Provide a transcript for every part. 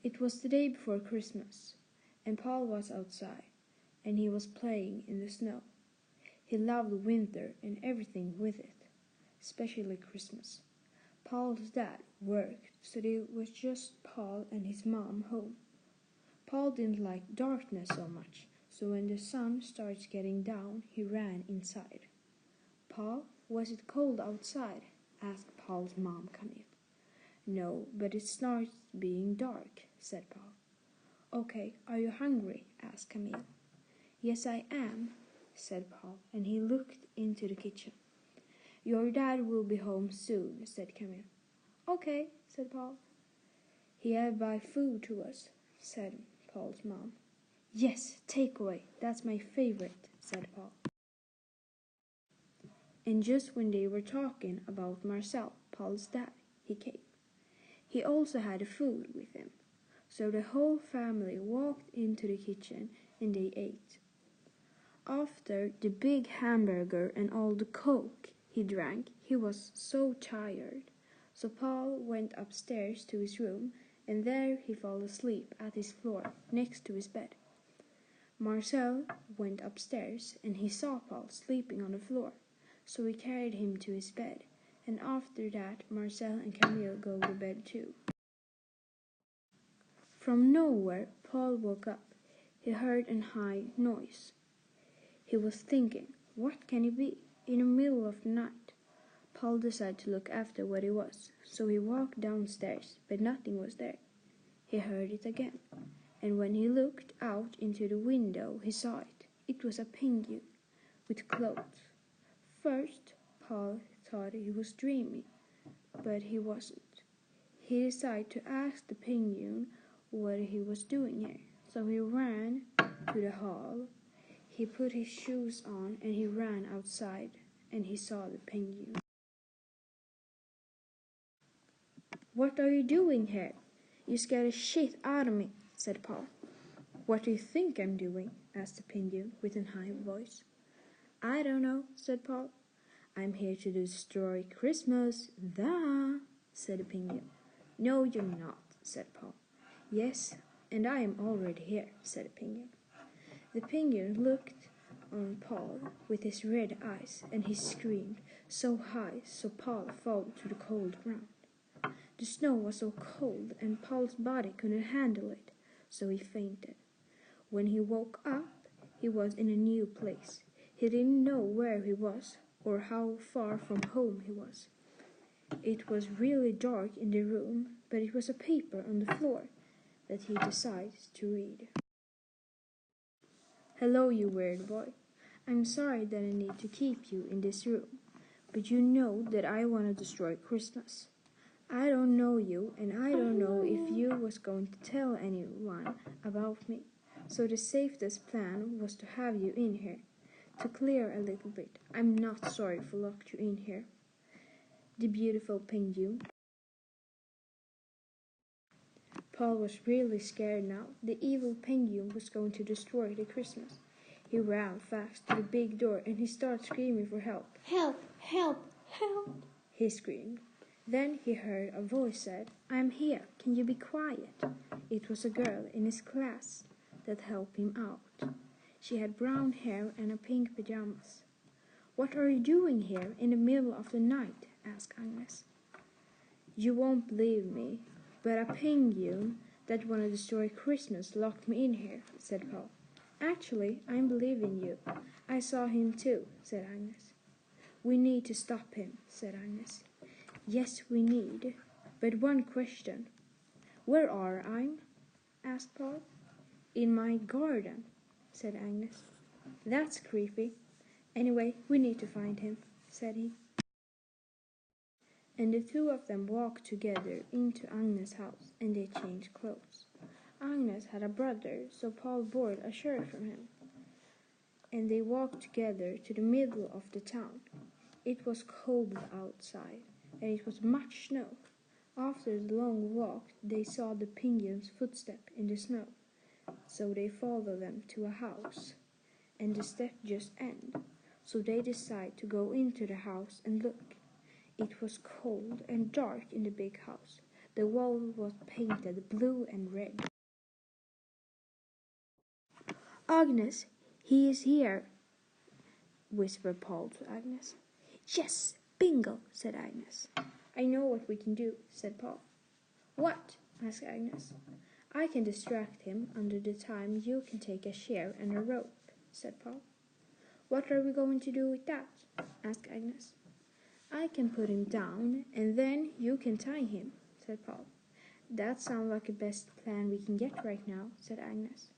It was the day before Christmas, and Paul was outside, and he was playing in the snow. He loved winter and everything with it, especially Christmas. Paul's dad worked, so there was just Paul and his mom home. Paul didn't like darkness so much, so when the sun started getting down, he ran inside. "Paul, was it cold outside?" asked Paul's mom, Camille. "No, but it starts being dark," said Paul. "Okay, are you hungry?" asked Camille. "Yes, I am," said Paul, and he looked into the kitchen. "Your dad will be home soon," said Camille. "Okay," said Paul. "He'll buy food to us," said Paul's mom. "Yes, takeaway, that's my favorite," said Paul. And just when they were talking about Marcel, Paul's dad, he came. He also had food with him. So the whole family walked into the kitchen and they ate. After the big hamburger and all the Coke he drank, he was so tired. So Paul went upstairs to his room, and there he fell asleep at his floor next to his bed. Marcel went upstairs and he saw Paul sleeping on the floor, so he carried him to his bed, and after that Marcel and Camille go to bed too. From nowhere, Paul woke up. He heard a high noise. He was thinking, what can it be? In the middle of the night. Paul decided to look after what it was, so he walked downstairs, but nothing was there. He heard it again, and when he looked out into the window, he saw it. It was a penguin with clothes. First, Paul thought he was dreaming, but he wasn't. He decided to ask the penguin what he was doing here, so he ran to the hall. He put his shoes on and he ran outside, and he saw the penguin. "What are you doing here? You scared the shit out of me," said Paul. "What do you think I'm doing?" asked the penguin with a high voice. "I don't know," said Paul. "I'm here to destroy Christmas." "Duh," said the penguin. "No, you're not," said Paul. "Yes, and I am already here," said the penguin. The penguin looked on Paul with his red eyes, and he screamed so high so Paul fell to the cold ground. The snow was so cold and Paul's body couldn't handle it, so he fainted. When he woke up, he was in a new place. He didn't know where he was or how far from home he was. It was really dark in the room, but it was a paper on the floor that he decided to read. "Hello, you weird boy. I'm sorry that I need to keep you in this room, but you know that I want to destroy Christmas. I don't know you, and I don't know if you was going to tell anyone about me. So the safest plan was to have you in here. To clear a little bit, I'm not sorry for locked you in here." The beautiful penguin. Paul was really scared now. The evil penguin was going to destroy the Christmas. He ran fast to the big door and he started screaming for help. "Help! Help! Help!" he screamed. Then he heard a voice said, "I'm here. Can you be quiet?" It was a girl in his class that helped him out. She had brown hair and a pink pajamas. "What are you doing here in the middle of the night?" asked Agnes. "You won't believe me, but a penguin that wanted to destroy Christmas locked me in here," said Paul. "Actually, I'm believing you. I saw him too," said Agnes. "We need to stop him," said Agnes. "Yes, we need. But one question. Where are I?" asked Paul. "In my garden," said Agnes. "That's creepy. Anyway, we need to find him," said he. And the two of them walked together into Agnes' house, and they changed clothes. Agnes had a brother, so Paul borrowed a shirt from him. And they walked together to the middle of the town. It was cold outside, and it was much snow. After the long walk, they saw the penguin's footsteps in the snow, so they followed them to a house. And the step just ended, so they decided to go into the house and look. It was cold and dark in the big house, The wall was painted blue and red. "Agnes, he is here," whispered Paul to Agnes. "Yes, bingo," said Agnes. "I know what we can do," said Paul. "What?" asked Agnes. "I can distract him under the time you can take a chair and a rope," said Paul. "What are we going to do with that?" asked Agnes. "I can put him down, and then you can tie him," said Paul. "That sounds like the best plan we can get right now," said Agnes.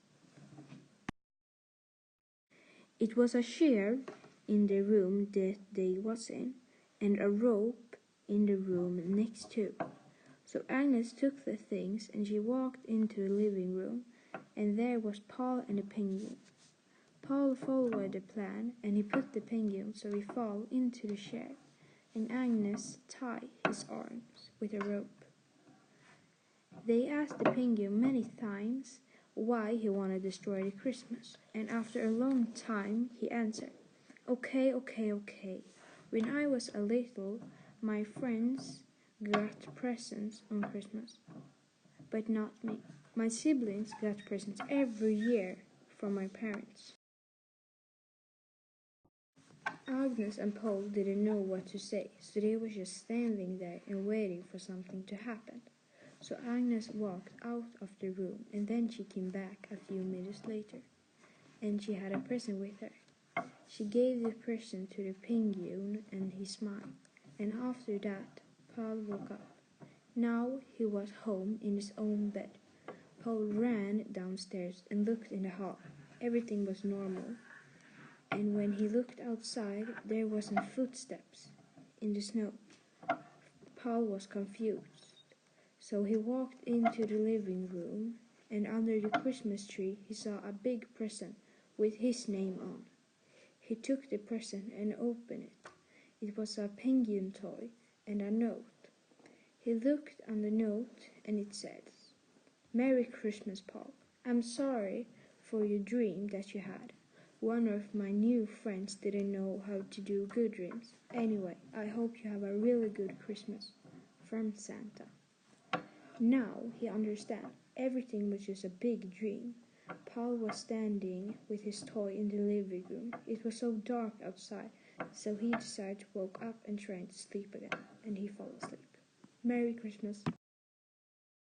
It was a chair in the room that they was in, and a rope in the room next to. So Agnes took the things and she walked into the living room, and there was Paul and the penguin. Paul followed the plan, and he put the penguin so he fall into the chair, and Agnes tied his arms with a rope. They asked the penguin many times why he wanted to destroy the Christmas, and after a long time he answered, Okay. When I was a little, my friends got presents on Christmas, but not me. My siblings got presents every year from my parents." Agnes and Paul didn't know what to say, so they were just standing there and waiting for something to happen. So Agnes walked out of the room, and then she came back a few minutes later, and she had a present with her. She gave the present to the penguin, and he smiled, and after that Paul woke up. Now he was home in his own bed. Paul ran downstairs and looked in the hall. Everything was normal, and when he looked outside, there wasn't footsteps in the snow. Paul was confused, so he walked into the living room, and under the Christmas tree he saw a big present with his name on. He took the present and opened it. It was a penguin toy and a note. He looked on the note, and it said, "Merry Christmas, Paul. I'm sorry for your dream that you had. One of my new friends didn't know how to do good dreams. Anyway, I hope you have a really good Christmas. From Santa." Now he understood. Everything was just a big dream. Paul was standing with his toy in the living room. It was so dark outside, so he decided to wake up and try to sleep again, and he fell asleep. Merry Christmas.